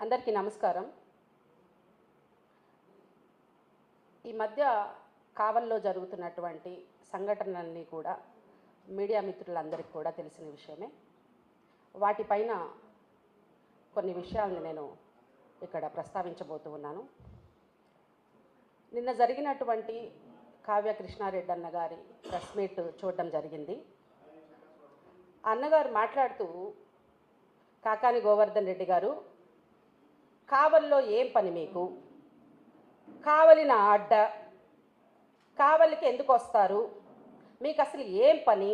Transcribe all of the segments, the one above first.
అందరికీ నమస్కారం. ఈ మధ్య కావల్లో జరుగుతున్నటువంటి సంఘటనలన్నీ కూడా మీడియా మిత్రులందరికీ కూడా తెలిసిన విషయమే. వాటిపైన కొన్ని విషయాలను నేను ఇక్కడ ప్రస్తావించబోతూ ఉన్నాను. నిన్న జరిగినటువంటి కావ్య కృష్ణారెడ్డి అన్నగారి ప్రెస్ మీట్ చూడడం జరిగింది. అన్నగారు మాట్లాడుతూ కాకాని గోవర్ధన్ రెడ్డి గారు, కావల్లో ఏం పని మీకు, కావలిన అడ్డ, కావలికి ఎందుకు వస్తారు, మీకు అసలు ఏం పని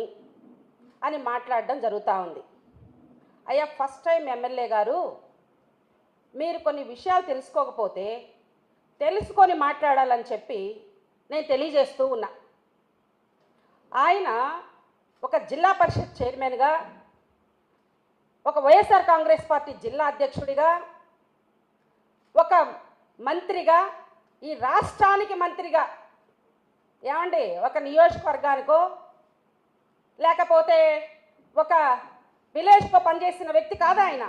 అని మాట్లాడడం జరుగుతూ ఉంది. అయ్యా, ఫస్ట్ టైం ఎమ్మెల్యే గారు, మీరు కొన్ని విషయాలు తెలుసుకోకపోతే తెలుసుకొని మాట్లాడాలని చెప్పి నేను తెలియజేస్తూ ఉన్నా. ఆయన ఒక జిల్లా పరిషత్ చైర్మన్గా, ఒక వైఎస్ఆర్ కాంగ్రెస్ పార్టీ జిల్లా అధ్యక్షుడిగా, ఒక మంత్రిగా, ఈ రాష్ట్రానికి మంత్రిగా, ఏమండి ఒక నియోజకవర్గానికో లేకపోతే ఒక విలేజ్కో పనిచేసిన వ్యక్తి కాదు ఆయన.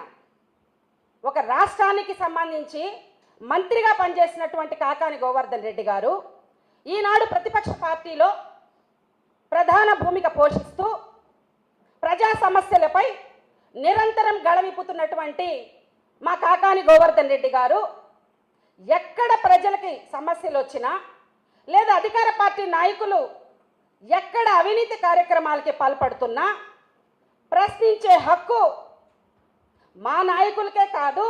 ఒక రాష్ట్రానికి సంబంధించి మంత్రిగా పనిచేసినటువంటి కాకాని గోవర్ధన్ రెడ్డి గారు ఈనాడు ప్రతిపక్ష పార్టీలో ప్రధాన భూమిక పోషిస్తూ ప్రజా సమస్యలపై నిరంతరం గళమిప్పుతున్నటువంటి మా కాకాని గోవర్ధన్ రెడ్డి గారు ఎక్కడ ప్రజలకి సమస్యలు వచ్చినా, లేదా అధికార పార్టీ నాయకులు ఎక్కడ అవినీతి కార్యక్రమాలకి పాల్పడుతున్నా ప్రశ్నించే హక్కు మా నాయకులకే కాదు,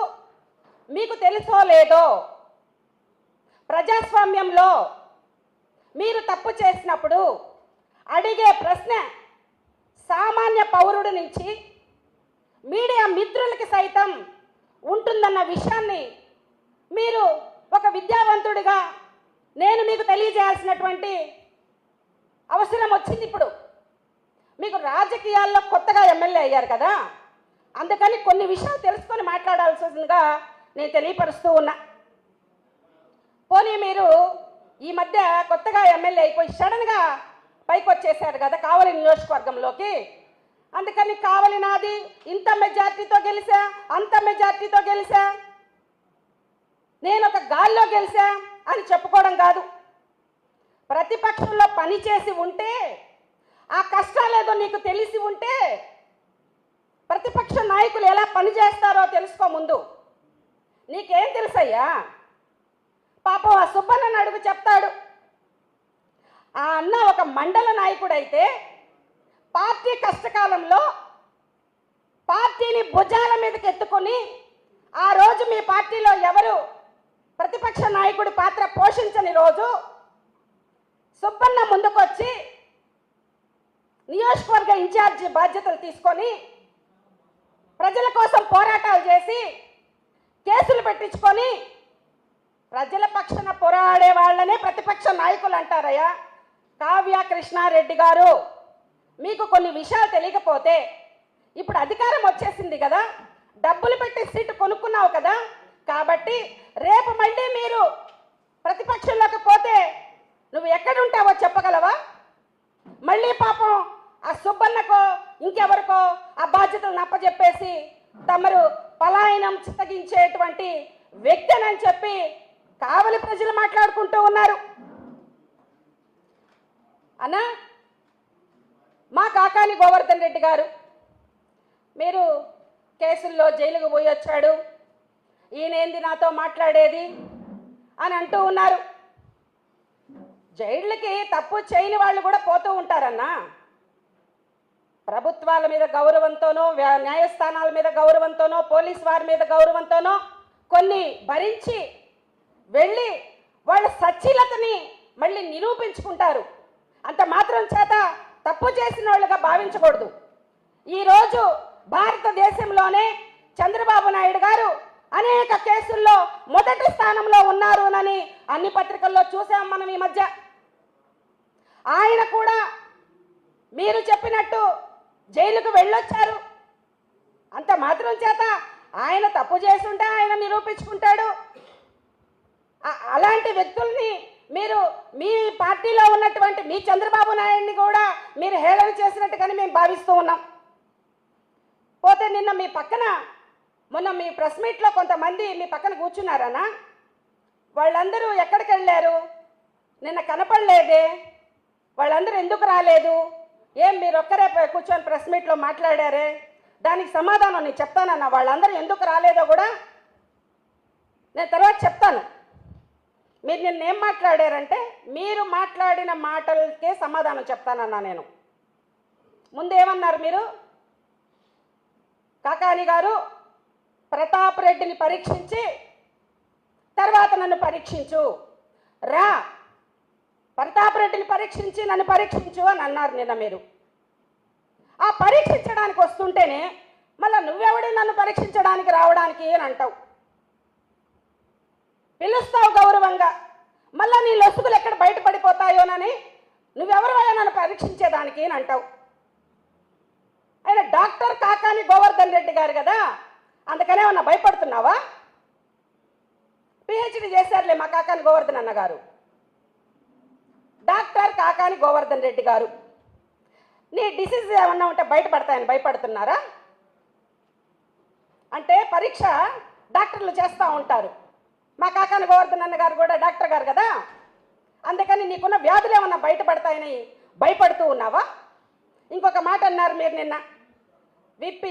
మీకు తెలుసో లేదో ప్రజాస్వామ్యంలో మీరు తప్పు చేసినప్పుడు అడిగే ప్రశ్న సామాన్య పౌరుడి నుంచి మీడియా మిత్రులకి సైతం ఉంటుందన్న విషయాన్ని మీరు ఒక విద్యావంతుడిగా నేను మీకు తెలియజేయాల్సినటువంటి అవసరం వచ్చింది. ఇప్పుడు మీకు రాజకీయాల్లో కొత్తగా ఎమ్మెల్యే అయ్యారు కదా, అందుకని కొన్ని విషయాలు తెలుసుకొని మాట్లాడాల్సిందిగా నేను తెలియపరుస్తూ ఉన్నా. పోనీ మీరు ఈ మధ్య కొత్తగా ఎమ్మెల్యే అయిపోయి సడన్గా పైకి వచ్చేసారు కదా కావలి నియోజకవర్గంలోకి, అందుకని కావలి నాది, ఇంత మెజార్టీతో గెలిచా, అంత మెజార్టీతో గెలిచా, నేను ఒక గాల్లో గెలిచా అని చెప్పుకోవడం కాదు. ప్రతిపక్షంలో పనిచేసి ఉంటే, ఆ కష్టాలేదో నీకు తెలిసి ఉంటే ప్రతిపక్ష నాయకులు ఎలా పనిచేస్తారో తెలుసుకో ముందు. నీకేం తెలుసయ్యా? పాపం ఆ సుబ్బన్నని అడుగు, చెప్తాడు. ఆ అన్న ఒక మండల నాయకుడైతే పార్టీ కష్టకాలంలో పార్టీని భుజాల మీదకి ఎత్తుకొని, ఆ రోజు మీ పార్టీలో ఎవరు ప్రతిపక్ష నాయకుడి పాత్ర పోషించని రోజు సుబ్బన్న ముందుకొచ్చి నియోజకవర్గ ఇన్ఛార్జి బాధ్యతలు తీసుకొని ప్రజల కోసం పోరాటాలు చేసి కేసులు పెట్టించుకొని ప్రజల పక్షాన పోరాడే వాళ్ళనే ప్రతిపక్ష నాయకులు అంటారయ్యా. కావ్య కృష్ణారెడ్డి గారు, మీకు కొన్ని విషయాలు తెలియకపోతే, ఇప్పుడు అధికారం వచ్చేసింది కదా, డబ్బులు పెట్టి సీటు కొనుక్కున్నావు కదా, కాబట్టి రేపు మళ్ళీ మీరు ప్రతిపక్షంలోకి పోతే నువ్వు ఎక్కడుంటావో చెప్పగలవా? మళ్ళీ పాపం ఆ సుబ్బన్నకో ఇంకెవరికో ఆ బాధ్యతలను అప్పచెప్పేసి తమరు పలాయనం చిత్తగించేటువంటి వ్యక్తి అని చెప్పి కావలి ప్రజలు మాట్లాడుకుంటూ ఉన్నారు. అన్నా, మా కాకాని గోవర్ధన్ రెడ్డి గారు, మీరు కేసుల్లో జైలుకు పోయి వచ్చాడు, ఈయనేంది నాతో మాట్లాడేది అని అంటూ ఉన్నారు. జైళ్ళకి తప్పు చేయని వాళ్ళు కూడా పోతూ ఉంటారన్నా. ప్రభుత్వాల మీద గౌరవంతోనో, న్యాయస్థానాల మీద గౌరవంతోనో, పోలీస్ వారి మీద గౌరవంతోనో కొన్ని భరించి వెళ్ళి వాళ్ళ సచ్చీలతని మళ్ళీ నిరూపించుకుంటారు. అంత మాత్రం చేత తప్పు చేసిన వాళ్ళుగా భావించకూడదు. ఈరోజు భారతదేశంలోనే చంద్రబాబు నాయుడు గారు అనేక కేసుల్లో మొదటి స్థానంలో ఉన్నారు అని అన్ని పత్రికల్లో చూసాం మనం ఈ మధ్య. ఆయన కూడా మీరు చెప్పినట్టు జైలుకు వెళ్ళొచ్చారు. అంత మాత్రం చేత ఆయన తప్పు చేస్తుంటే ఆయన నిరూపించుకుంటాడు. అలాంటి వ్యక్తుల్ని మీరు మీ పార్టీలో ఉన్నటువంటి మీ చంద్రబాబు నాయుడిని కూడా మీరు హేళన చేసినట్టుగానే మేము భావిస్తూ ఉన్నాం. పోతే నిన్న మీ పక్కన మొన్న మీ ప్రెస్ మీట్లో కొంతమంది మీ పక్కన కూర్చున్నారనా? వాళ్ళందరూ ఎక్కడికి వెళ్ళారు? నిన్న కనపడలేదే. వాళ్ళందరూ ఎందుకు రాలేదు? ఏం మీరు ఒక్కరే కూర్చొని ప్రెస్ మీట్లో మాట్లాడారే? దానికి సమాధానం నేను చెప్తానన్నా. వాళ్ళందరూ ఎందుకు రాలేదో కూడా నేను తర్వాత చెప్తాను. మీరు నిన్నేం మాట్లాడారంటే మీరు మాట్లాడిన మాటలకే సమాధానం చెప్తానన్నా. నేను ముందేమన్నారు మీరు? కాకాని గారు ప్రతాప్ రెడ్డిని పరీక్షించి తర్వాత నన్ను పరీక్షించు రా, ప్రతాప్ రెడ్డిని పరీక్షించి నన్ను పరీక్షించు అని అన్నారు నిన్న మీరు. ఆ పరీక్షించడానికి వస్తుంటేనే మళ్ళీ నువ్వెవడి నన్ను పరీక్షించడానికి రావడానికి అని అంటావు. పిలుస్తావు గౌరవంగా, మళ్ళీ నీ లొసుగులు ఎక్కడ బయటపడిపోతాయోనని నువ్వెవరు నన్ను పరీక్షించేదానికి అని అంటావు. ఆయన డాక్టర్ కాకాని గోవర్ధన్ రెడ్డి గారు కదా, అందుకనే ఏమన్నా భయపడుతున్నావా? పిహెచ్డి చేశారులే మా కాకాని గోవర్ధన్ అన్న గారు. డాక్టర్ కాకాని గోవర్ధన్ రెడ్డి గారు, నీ డిసీజ్ ఏమన్నా ఉంటే బయటపడతాయని భయపడుతున్నారా? అంటే పరీక్ష డాక్టర్లు చేస్తూ ఉంటారు. మా కాకాని గోవర్ధన్ అన్న గారు కూడా డాక్టర్ గారు కదా, అందుకని నీకున్న వ్యాధులు ఏమన్నా బయటపడతాయని భయపడుతూ ఉన్నావా? ఇంకొక మాట అన్నారు మీరు నిన్న, విప్పి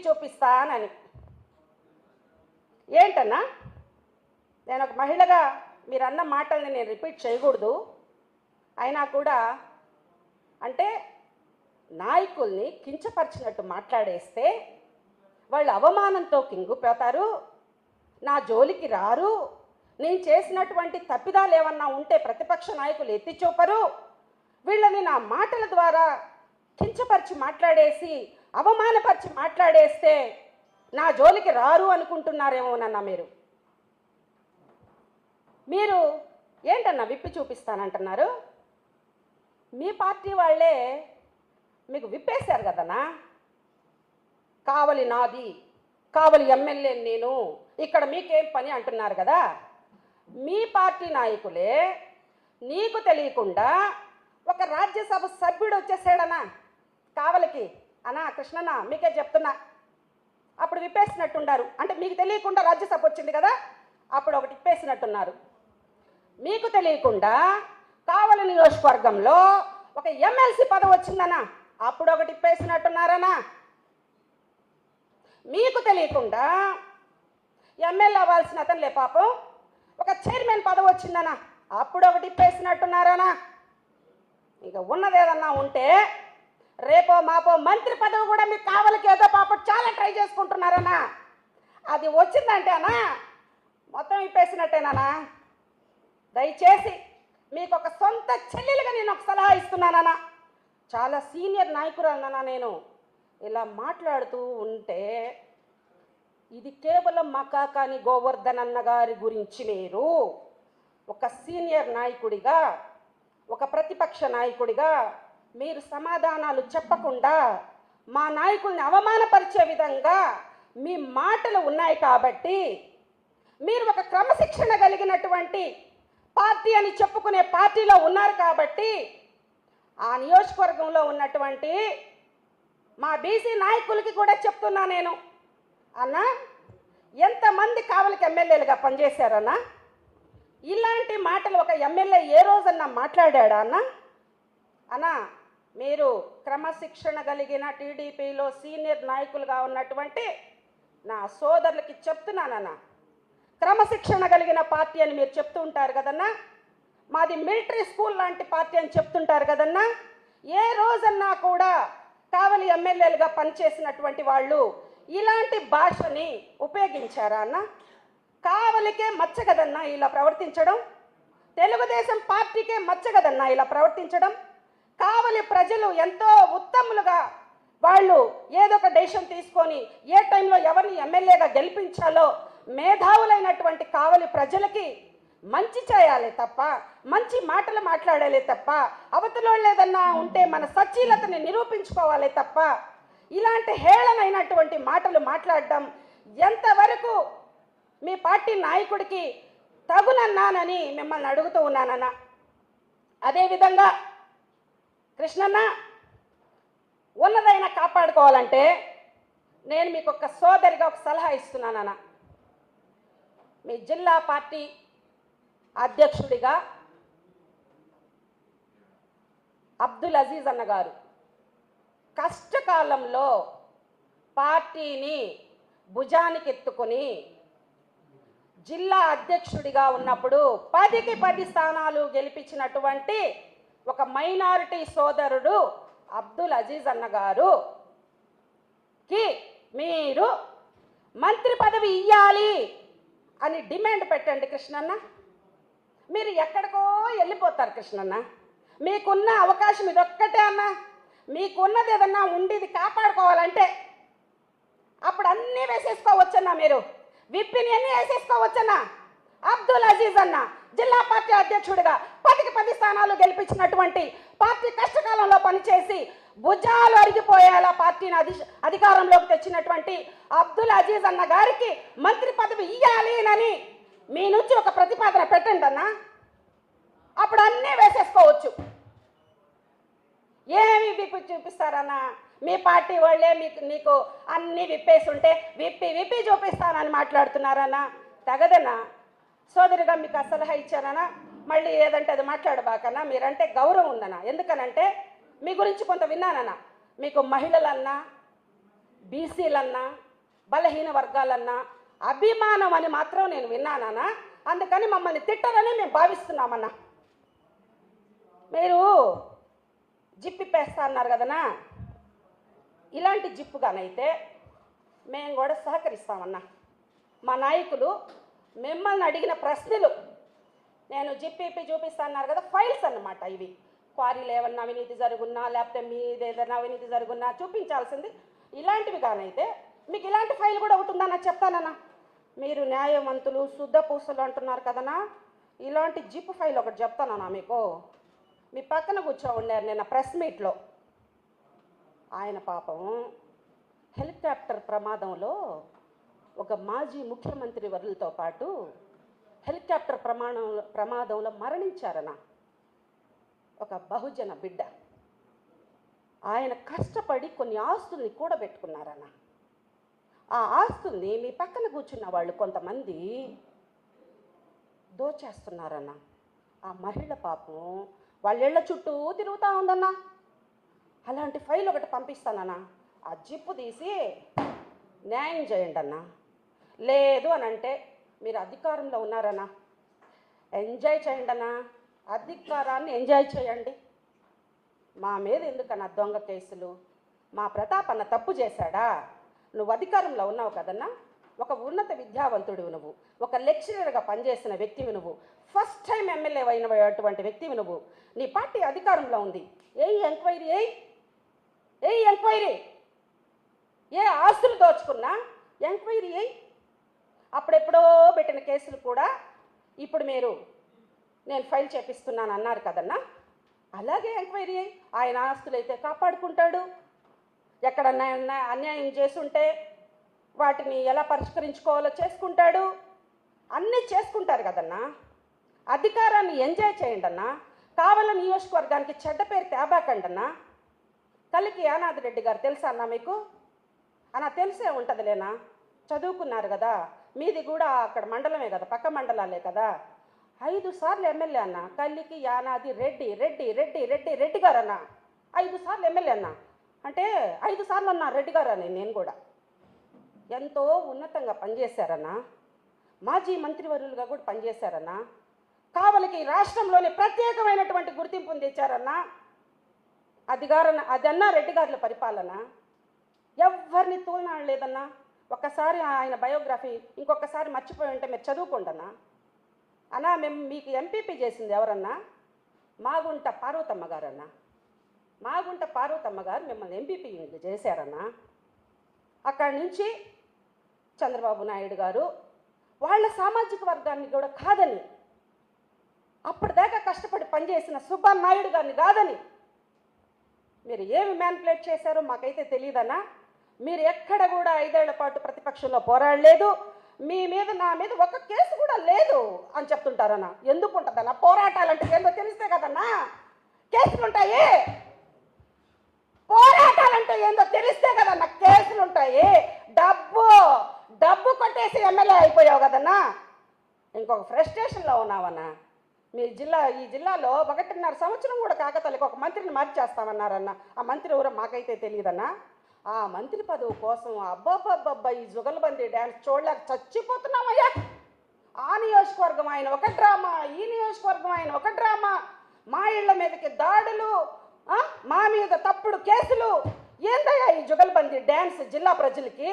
చూపిస్తా అని. ఏంటన్నా? నేను ఒక మహిళగా మీరు అన్న మాటల్ని నేను రిపీట్ చేయకూడదు. అయినా కూడా అంటే నాయకుల్ని కించపరిచినట్టు మాట్లాడేస్తే వాళ్ళు అవమానంతో కింగిపోతారు, నా జోలికి రారు, నేను చేసినటువంటి తప్పిదాలు ఏమన్నా ఉంటే ప్రతిపక్ష నాయకులు ఎత్తి చూపరు, వీళ్ళని నా మాటల ద్వారా కించపరిచి మాట్లాడేసి అవమానపరిచి మాట్లాడేస్తే నా జోలికి రారు అనుకుంటున్నారేమోనన్నా మీరు. మీరు ఏంటన్నా విప్పి చూపిస్తానంటున్నారు? మీ పార్టీ వాళ్ళే మీకు విప్పేశారు కదన్నా. కావలి నాది, కావలి ఎమ్మెల్యే నేను, ఇక్కడ మీకేం పని అంటున్నారు కదా. మీ పార్టీ నాయకులే నీకు తెలియకుండా ఒక రాజ్యసభ సభ్యుడు వచ్చేసాడనా కావలికి. అన్నా కృష్ణన్న మీకే చెప్తున్నా, అప్పుడు విప్పేసినట్టున్నారు. అంటే మీకు తెలియకుండా రాజ్యసభ వచ్చింది కదా, అప్పుడు ఒకటి విప్పేసినట్టున్నారు. మీకు తెలియకుండా కావలి నియోజకవర్గంలో ఒక ఎమ్మెల్సీ పదవి వచ్చిందనా, అప్పుడు ఒకటి విప్పేసినట్టున్నారనా. మీకు తెలియకుండా ఎమ్మెల్యే అవ్వాల్సిన అతనులే పాపం ఒక చైర్మన్ పదవి వచ్చిందనా, అప్పుడు ఒకటి విప్పేసినట్టున్నారనా. ఇక ఉన్నదేదన్నా ఉంటే రేపో మాపో మంత్రి పదవి కూడా మీకు కావలికి ఏదో పాపం చాలా ట్రై చేసుకుంటున్నారనా. అది వచ్చిందంటే అన్నా మొత్తం విప్పేసినట్టేనా. దయచేసి మీకు ఒక సొంత చెల్లెలుగా నేను ఒక సలహా ఇస్తున్నానన్నా, చాలా సీనియర్ నాయకురాలన్నా నేను. ఇలా మాట్లాడుతూ ఉంటే ఇది కేవలం మా కాకాని గోవర్ధన్ అన్న గారి గురించి లేరు. ఒక సీనియర్ నాయకుడిగా, ఒక ప్రతిపక్ష నాయకుడిగా మీరు సమాధానాలు చెప్పకుండా మా నాయకుల్ని అవమానపరిచే విధంగా మీ మాటలు ఉన్నాయి కాబట్టి, మీరు ఒక క్రమశిక్షణ కలిగినటువంటి పార్టీ అని చెప్పుకునే పార్టీలో ఉన్నారు కాబట్టి, ఆ నియోజకవర్గంలో ఉన్నటువంటి మా బీసీ నాయకులకి కూడా చెప్తున్నా నేను, అన్నా ఎంతమంది కావలికి ఎమ్మెల్యేలుగా పనిచేశారన్నా? ఇలాంటి మాటలు ఒక ఎమ్మెల్యే ఏ రోజన్నా మాట్లాడా అన్నా? అన్నా మీరు క్రమశిక్షణ కలిగిన టీడీపీలో సీనియర్ నాయకులుగా ఉన్నటువంటి నా సోదరులకి చెప్తున్నానన్నా, క్రమశిక్షణ కలిగిన పార్టీ అని మీరు చెప్తూ ఉంటారు కదన్నా, మాది మిలిటరీ స్కూల్ లాంటి పార్టీ అని చెప్తుంటారు కదన్నా. ఏ రోజన్నా కూడా కావలి ఎమ్మెల్యేలుగా పనిచేసినటువంటి వాళ్ళు ఇలాంటి భాషని ఉపయోగించారా అన్న? కావలికే మచ్చ కదన్నా ఇలా ప్రవర్తించడం, తెలుగుదేశం పార్టీకే మచ్చ కదన్నా ఇలా ప్రవర్తించడం. కావలి ప్రజలు ఎంతో ఉత్తములుగా వాళ్ళు ఏదో ఒక డెసిషన్ తీసుకొని ఏ టైంలో ఎవరిని ఎమ్మెల్యేగా గెలిపించాలో మేధావులైనటువంటి కావలి ప్రజలకి మంచి చేయాలి తప్ప, మంచి మాటలు మాట్లాడాలి తప్ప, అవతలోళ్ళు ఏదన్నా ఉంటే మన సచ్చీలతని నిరూపించుకోవాలి తప్ప, ఇలాంటి హేళనైనటువంటి మాటలు మాట్లాడడం ఎంతవరకు మీ పార్టీ నాయకుడికి తగునన్నానని మిమ్మల్ని అడుగుతూ ఉన్నానన్నా. అదేవిధంగా కృష్ణన్న, ఉన్నదైనా కాపాడుకోవాలంటే నేను మీకు ఒక సోదరిగా ఒక సలహా ఇస్తున్నానన్న. మీ జిల్లా పార్టీ అధ్యక్షుడిగా అబ్దుల్ అజీజ్ అన్న గారు కష్టకాలంలో పార్టీని భుజానికి ఎత్తుకొని జిల్లా అధ్యక్షుడిగా ఉన్నప్పుడు 10కి 10 స్థానాలు గెలిపించినటువంటి ఒక మైనారిటీ సోదరుడు అబ్దుల్ అజీజ్ అన్న గారుకి మీరు మంత్రి పదవి ఇవ్వాలి అని డిమాండ్ పెట్టండి కృష్ణన్న. మీరు ఎక్కడికో వెళ్ళిపోతారు కృష్ణన్న. మీకున్న అవకాశం ఇదొక్కటే అన్న. మీకున్నది ఏదన్నా ఉండేది కాపాడుకోవాలంటే అప్పుడు అన్నీ వేసేసుకోవచ్చన్నా. మీరు విప్పిని అన్నీ వేసేసుకోవచ్చన్నా. అబ్దుల్ అజీజ్ అన్న జిల్లా పార్టీ అధ్యక్షుడిగా 10కి 10 స్థానాలు గెలిపించినటువంటి, పార్టీ కష్టకాలంలో పనిచేసి భుజాలు అరిగిపోయేలా పార్టీని అధికారంలోకి తెచ్చినటువంటి అబ్దుల్ అజీజ్ అన్న గారికి మంత్రి పదవి ఇవ్వాలి అని మీ నుంచి ఒక ప్రతిపాదన పెట్టండి అన్న. అప్పుడు అన్నీ వేసేసుకోవచ్చు. ఏమి విప్పి చూపిస్తారన్నా? మీ పార్టీ వాళ్ళే నీకు అన్నీ విప్పేసి ఉంటే విప్పి చూపిస్తానని మాట్లాడుతున్నారన్నా. తగదన్నా. సోదరిగా మీకు సలహా ఇచ్చానన్నా. మళ్ళీ ఏదంటే అది మాట్లాడబాకన్నా. మీరంటే గౌరవం ఉందన్నా. ఎందుకనంటే మీ గురించి కొంత విన్నానన్నా. మీకు మహిళలన్నా, బీసీలన్నా, బలహీన వర్గాలన్నా అభిమానం అని మాత్రం నేను విన్నానన్నా. అందుకని మమ్మల్ని తిట్టరని మేము భావిస్తున్నామన్నా. మీరు జిప్పిప్పేస్తా అన్నారు కదనా. ఇలాంటి జిప్పుగానైతే మేము కూడా సహకరిస్తామన్నా. మా నాయకులు మిమ్మల్ని అడిగిన ప్రశ్నలు నేను జిప్పిప్పి చూపిస్తా అన్నారు కదా, ఫైల్స్ అన్నమాట ఇవి. క్వారీలు ఏమన్నా అవినీతి జరుగున్నా, లేకపోతే మీది ఏదైనా అవినీతి జరుగున్నా చూపించాల్సింది. ఇలాంటివి కానైతే మీకు ఇలాంటి ఫైల్ కూడా ఒకటి ఉందన్న చెప్తానన్నా. మీరు న్యాయవంతులు శుద్ధ పూసలు అంటున్నారు కదనా. ఇలాంటి జిప్ ఫైల్ ఒకటి చెప్తానన్నా మీకు. మీ పక్కన కూర్చో ఉన్నారు నిన్న ప్రెస్ మీట్లో. ఆయన పాపం హెలికాప్టర్ ప్రమాదంలో ఒక మాజీ ముఖ్యమంత్రి వర్యులతో పాటు హెలికాప్టర్ ప్రమాదంలో మరణించారన్న ఒక బహుజన బిడ్డ. ఆయన కష్టపడి కొన్ని ఆస్తుల్ని కూడబెట్టుకున్నారన్న. ఆ ఆస్తుల్ని మీ పక్కన కూర్చున్న వాళ్ళు కొంతమంది దోచేస్తున్నారన్న. ఆ మహిళ పాపం వాళ్ళ ఇళ్ల చుట్టూ తిరుగుతూ ఉందన్నా. అలాంటి ఫైల్ ఒకటి పంపిస్తానన్నా. ఆ జిప్పు తీసి న్యాయం చేయండి అన్నా. లేదు అని అంటే మీరు అధికారంలో ఉన్నారన్నా, ఎంజాయ్ చేయండి అన్నా. అధికారాన్ని ఎంజాయ్ చేయండి. మా మీద ఎందుకన్నా దొంగ కేసులు? మా ప్రతాప్ అన్న తప్పు చేశాడా? నువ్వు అధికారంలో ఉన్నావు కదన్నా. ఒక ఉన్నత విద్యావంతుడివి నువ్వు, ఒక లెక్చరర్గా పనిచేసిన వ్యక్తివి నువ్వు, ఫస్ట్ టైం ఎమ్మెల్యే అయినటువంటి వ్యక్తివి నువ్వు. నీ పార్టీ అధికారంలో ఉంది. Enquiry enquiry. ఏ ఆస్తులు దోచుకున్నా ఎంక్వైరీ అప్పుడెప్పుడో పెట్టిన కేసులు కూడా ఇప్పుడు మీరు నేను ఫైల్ చేపిస్తున్నాను అన్నారు కదన్నా. అలాగే ఎంక్వైరీ ఆయన ఆస్తులు అయితే కాపాడుకుంటాడు. ఎక్కడన్నా అన్యాయం చేసుంటే వాటిని ఎలా పరిష్కరించుకోవాలో చేసుకుంటాడు. అన్నీ చేసుకుంటారు కదన్నా. అధికారాన్ని ఎంజాయ్ చేయండి అన్నా. కావల నియోజకవర్గానికి చెడ్డ పేరు తేబాకండి అన్నా. కలికి యానాది రెడ్డి గారు తెలుసా అన్నా మీకు? అన్నా తెలిసే ఉంటుందిలేనా, చదువుకున్నారు కదా. మీది కూడా అక్కడ మండలమే కదా, పక్క మండలాలే కదా. 5 సార్లు ఎమ్మెల్యే అన్న కలికి యానాది రెడ్డి రెడ్డి రెడ్డి రెడ్డి రెడ్డి గారు అన్న. 5 సార్లు ఎమ్మెల్యే అన్న అంటే 5 సార్లు అన్నా రెడ్డి గారు అని. నేను కూడా ఎంతో ఉన్నతంగా పనిచేశారన్నా. మాజీ మంత్రివర్యులుగా కూడా పనిచేశారన్నా. కావలికి రాష్ట్రంలోని ప్రత్యేకమైనటువంటి గుర్తింపును తెచ్చారన్నా. అదన్నా రెడ్డి గారుల పరిపాలన. ఎవరిని తోలనాడలేదన్నా. ఒక్కసారి ఆయన బయోగ్రఫీ ఇంకొకసారి మర్చిపోయి ఉంటే మీరు చదువుకోండి అన్నా. అన్నా మేము మీకు ఎంపీపీ చేసింది ఎవరన్నా? మాగుంట పార్వతమ్మ గారు అన్నా. మాగుంట పార్వతమ్మ గారు మిమ్మల్ని ఎంపీపీ చేశారన్నా. అక్కడి నుంచి చంద్రబాబు నాయుడు గారు వాళ్ళ సామాజిక వర్గాన్ని కూడా కాదని, అప్పటిదాకా కష్టపడి పనిచేసిన సుబ్బానాయుడు గారిని కాదని మీరు ఏమి మ్యానిపులేట్ చేశారో మాకైతే తెలియదన్నా. మీరు ఎక్కడ కూడా 5 ఏళ్ల పాటు ప్రతిపక్షంలో పోరాడలేదు. మీ మీద నా మీద ఒక కేసు కూడా లేదు అని చెప్తుంటారన్నా. ఎందుకు ఉంటుందన్నా? పోరాటాలంటే ఏందో తెలిస్తే కదన్నా కేసులు ఉంటాయి. పోరాటాలంటే ఏందో తెలిస్తే కదన్నా కేసులు ఉంటాయి. డబ్బు డబ్బు కొట్టేసి ఎమ్మెల్యే అయిపోయావు కదన్నా. ఇంకొక ఫ్రస్ట్రేషన్లో ఉన్నావన్నా. ఈ జిల్లాలో 1.5 సంవత్సరం కూడా కాకతలకి ఒక మంత్రిని మార్చేస్తామన్నారన్న. ఆ మంత్రి ఎవరో మాకైతే తెలియదన్నా. ఆ మంత్రి పదవి కోసం అబ్బాబ్బాబ్బా ఈ జుగల్బందీ డ్యాన్స్ చూడలేక చచ్చిపోతున్నామయ్యా. ఆ నియోజకవర్గం ఆయన ఒక డ్రామా, ఈ నియోజకవర్గం ఆయన ఒక డ్రామా. మా ఇళ్ల మీదకి దాడులు, మా మీద తప్పుడు కేసులు. ఏందయ్యా ఈ జుగల్బందీ డ్యాన్స్ జిల్లా ప్రజలకి?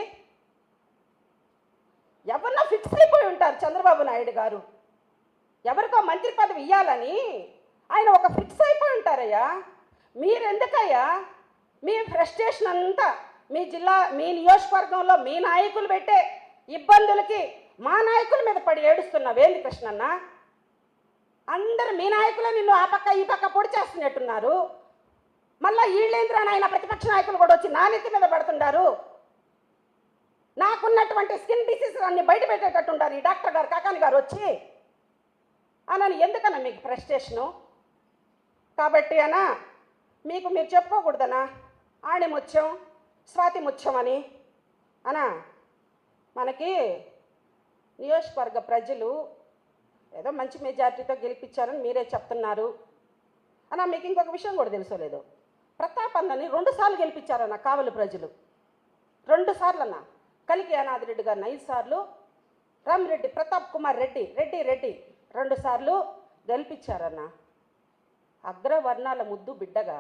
ఎవరన్నా ఫిక్స్ అయిపోయి ఉంటారు చంద్రబాబు నాయుడు గారు. ఎవరికో మంత్రి పదవి ఇవ్వాలని ఆయన ఒక ఫిక్స్ అయిపోయి ఉంటారయ్యా. మీరెందుకయ్యా మీ ఫ్రస్ట్రేషన్ అంతా మీ నియోజకవర్గంలో మీ నాయకులు పెట్టే ఇబ్బందులకి మా నాయకుల మీద పడి ఏడుస్తున్నావేంది కృష్ణన్న? అందరు మీ నాయకులే నిన్ను ఆ పక్క ఈ పక్క పొడి చేస్తున్నట్టున్నారు. మళ్ళీ వీళ్ళేంద్రా నాయన ప్రతిపక్ష నాయకులు కూడా వచ్చి నా నెత్తి మీద పడుతున్నారు. నాకున్నటువంటి స్కిన్ డిసీజ్ అన్ని బయట పెట్టేటట్టుంటారు ఈ డాక్టర్ గారు, కాకాని గారు వచ్చి అని. ఎందుకన్నా మీకు ఫ్రస్ట్రేషను? కాబట్టి అన్నా మీరు చెప్పుకోకూడదనా ఆణిముత్యం స్వాతి ముత్యం అని అనా. మనకి నియోజకవర్గ ప్రజలు ఏదో మంచి మెజార్టీతో గెలిపించారని మీరే చెప్తున్నారు అన్నా. మీకు ఇంకొక విషయం కూడా తెలుసోలేదు, ప్రతాప్ అన్నని 2 సార్లు గెలిపించారన్న కావలి ప్రజలు. 2 సార్లు అన్న. కలికి అనాథ్ రెడ్డి గారిని 5 సార్లు, రామిరెడ్డి ప్రతాప్ కుమార్ రెడ్డి 2 సార్లు గెలిపించారన్న. అగ్రవర్ణాల ముద్దు బిడ్డగా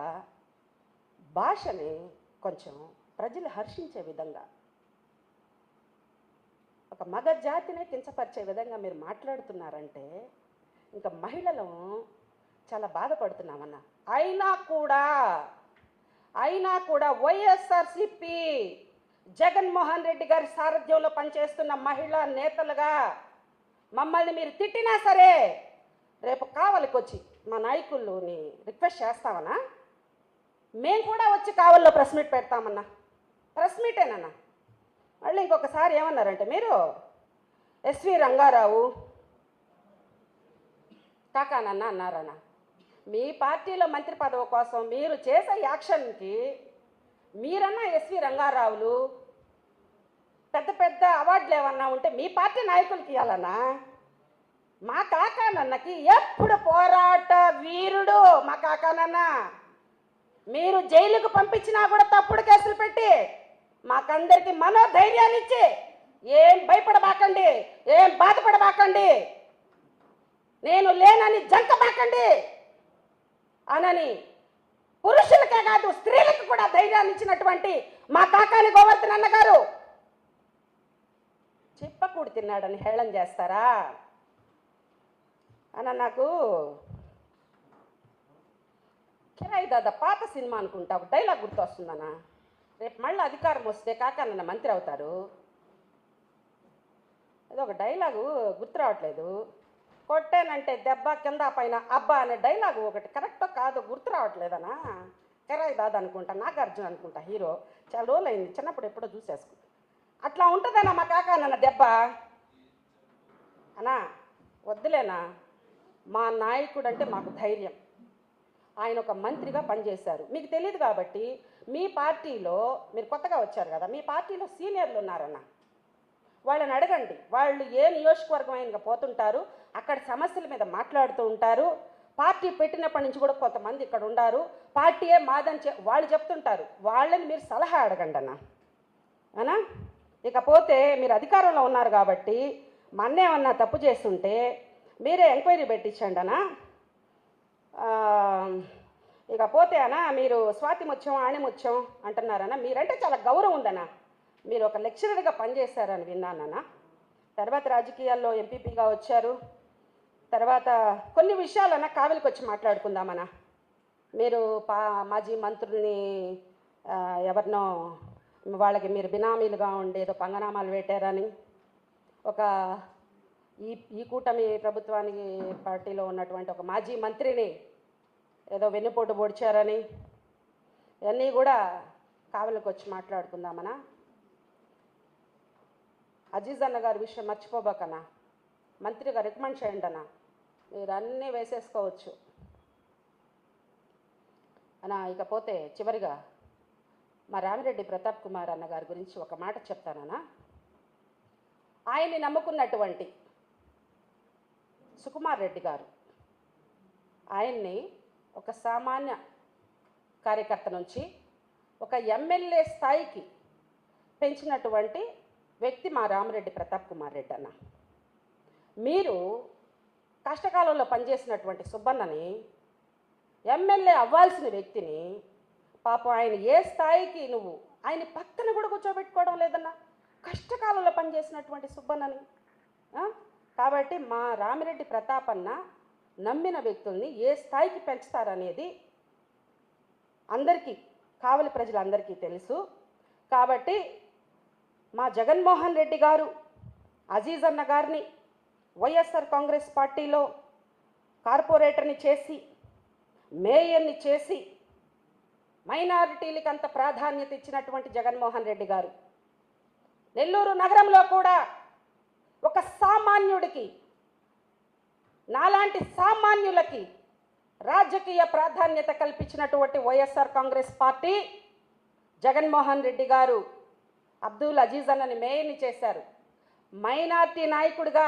భాషని కొంచెం ప్రజలు హర్షించే విధంగా, ఒక మగ జాతినే కించపరిచే విధంగా మీరు మాట్లాడుతున్నారంటే ఇంకా మహిళలు చాలా బాధపడుతున్నామన్నా. అయినా కూడా వైఎస్ఆర్సిపి జగన్మోహన్ రెడ్డి గారి సారథ్యంలో పనిచేస్తున్న మహిళా నేతలుగా మమ్మల్ని మీరు తిట్టినా సరే రేపు కావలికి వచ్చి మా నాయకుల్ని రిక్వెస్ట్ చేస్తామన్నా. మేము కూడా వచ్చి కావల్లో ప్రెస్ మీట్ పెడతామన్నా. ప్రెస్ మీటేనన్నా. మళ్ళీ ఇంకొకసారి ఏమన్నారంటే మీరు ఎస్వి రంగారావు కాకానన్న అన్నారన్న. మీ పార్టీలో మంత్రి పదవి కోసం మీరు చేసే యాక్షన్కి మీరన్నా ఎస్వి రంగారావులు పెద్ద పెద్ద అవార్డులు ఏమన్నా ఉంటే మీ పార్టీ నాయకులకి ఇవ్వాలన్నా. మా కాకానన్నకి ఎప్పుడు పోరాట వీరుడు మా కాకానన్న. మీరు జైలుకు పంపించినా కూడా తప్పుడు కేసులు పెట్టి మాకందరికి మనోధైర్యాన్ని ఇచ్చి ఏం భయపడబాకండి, ఏం బాధపడబాకండి, నేను లేనని జంకబాకండి అనని పురుషులకే కాదు స్త్రీలకు కూడా ధైర్యాన్ని ఇచ్చినటువంటి మా కాకాని గోవర్ధన్ అన్న గారు చిప్పకూడి తిన్నాడని హేళన చేస్తారా అన్న. నాకు కిరాయి దాదా పాత సినిమా అనుకుంటా ఒక డైలాగ్ గుర్తొస్తుందన్న. రేపు మళ్ళీ అధికారం వస్తే కాకానన్న మంత్రి అవుతారు. ఏదో ఒక డైలాగు గుర్తు రావట్లేదు. కొట్టానంటే దెబ్బ కింద పైన అబ్బా అనే డైలాగు ఒకటి కరెక్టో కాదో గుర్తు రావట్లేదనా. కిరాయి దాదా అనుకుంటా, నాగార్జున అనుకుంటా హీరో. చాలా రోజులు అయింది, చిన్నప్పుడు ఎప్పుడో చూసేసుకుంటా. అట్లా ఉంటుందన్నా మా కాకానన్న దెబ్బ అన్నా. వద్దులేనా, మా నాయకుడు అంటే మాకు ధైర్యం. ఆయన ఒక మంత్రిగా పనిచేశారు. మీకు తెలియదు కాబట్టి మీ పార్టీలో మీరు కొత్తగా వచ్చారు కదా, మీ పార్టీలో సీనియర్లు ఉన్నారన్న. వాళ్ళని అడగండి. వాళ్ళు ఏ నియోజకవర్గం అయినా పోతుంటారు, అక్కడ సమస్యల మీద మాట్లాడుతూ ఉంటారు. పార్టీ పెట్టినప్పటి నుంచి కూడా కొంతమంది ఇక్కడ ఉన్నారు. పార్టీయే మాదని వాళ్ళు చెప్తుంటారు. వాళ్ళని మీరు సలహా అడగండి అన్నా. ఇకపోతే మీరు అధికారంలో ఉన్నారు కాబట్టి మన్నేమన్నా తప్పు చేస్తుంటే మీరే ఎంక్వైరీ పెట్టించండి అన్నా. ఇకపోతే అన్నా మీరు స్వాతి ముత్యం ఆణిముత్యం అంటున్నారన్నా. మీరంటే చాలా గౌరవం ఉందన్నా. మీరు ఒక లెక్చరర్గా పనిచేశారని విన్నానన్నా. తర్వాత రాజకీయాల్లో ఎంపీపీగా వచ్చారు. తర్వాత కొన్ని విషయాలన్నా కావలికి వచ్చి మాట్లాడుకుందామన్నా. మీరు మాజీ మంత్రుల్ని ఎవరినో వాళ్ళకి మీరు బినామీలుగా ఉండి ఏదో పంగనామాలు పెట్టారని, ఒక ఈ కూటమి ప్రభుత్వానికి పార్టీలో ఉన్నటువంటి ఒక మాజీ మంత్రిని ఏదో వెన్నుపోటు పొడిచారని, ఇవన్నీ కూడా కావలికి వచ్చి మాట్లాడుకుందామన్నా. అజీజ్ అన్న గారి విషయం మర్చిపోబాకన్నా. మంత్రిగా రికమెండ్ చేయండి అన్న. మీరు అన్నీ వేసేసుకోవచ్చు అన్నా. ఇకపోతే చివరిగా మా రామిరెడ్డి ప్రతాప్ కుమార్ అన్న గారి గురించి ఒక మాట చెప్తానన్నా. ఆయన్ని నమ్ముకున్నటువంటి సుకుమార్ రెడ్డి గారు ఆయన్ని ఒక సామాన్య కార్యకర్త నుంచి ఒక ఎమ్మెల్యే స్థాయికి పెంచినటువంటి వ్యక్తి మా రామిరెడ్డి ప్రతాప్ కుమార్ రెడ్డి అన్న. మీరు కష్టకాలంలో పనిచేసినటువంటి సుబ్బన్నని ఎమ్మెల్యే అవ్వాల్సిన వ్యక్తిని పాపం ఆయన ఏ స్థాయికి నువ్వు ఆయన పక్కన కూడా కూర్చోబెట్టుకోవడం లేదన్నా, కష్టకాలంలో పనిచేసినటువంటి సుబ్బన్నని. కాబట్టి మా రామిరెడ్డి ప్రతాప్ అన్న నమ్మిన వ్యక్తుల్ని ఏ స్థాయికి పెంచుతారనేది అందరికీ, కావలి ప్రజలందరికీ తెలుసు. కాబట్టి మా జగన్మోహన్ రెడ్డి గారు అజీజ్ అన్న గారిని వైఎస్ఆర్ కాంగ్రెస్ పార్టీలో కార్పొరేటర్ని చేసి, మేయర్ని చేసి, మైనారిటీలకు అంత ప్రాధాన్యత ఇచ్చినటువంటి జగన్మోహన్ రెడ్డి గారు నెల్లూరు నగరంలో కూడా ఒక సామాన్యుడికి, నాలాంటి సామాన్యులకి రాజకీయ ప్రాధాన్యత కల్పించినటువంటి వైఎస్ఆర్ కాంగ్రెస్ పార్టీ జగన్మోహన్ రెడ్డి గారు అబ్దుల్ అజీజ్ అన్నని మేయర్ని చేశారు. మైనార్టీ నాయకుడిగా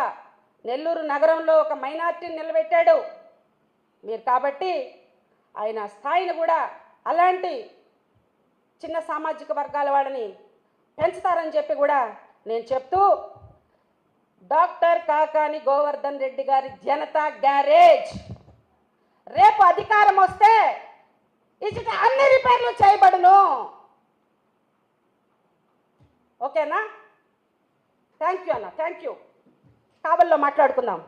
నెల్లూరు నగరంలో ఒక మైనార్టీని నిలబెట్టాడు మీరు. కాబట్టి ఆయన స్థాయిని కూడా అలాంటి చిన్న సామాజిక వర్గాల వాళ్ళని పెంచుతారని చెప్పి కూడా నేను చెప్తూ, డాక్టర్ కాకాని గోవర్ధన్ రెడ్డి గారి జనతా గ్యారేజ్ రేపు అధికారం వస్తే ఇచ్చట అన్ని రిపేర్లు చేయబడును. ఓకేనా? థ్యాంక్ యూ అన్న, థ్యాంక్ యూ. కావల్లో మాట్లాడుకుందాం.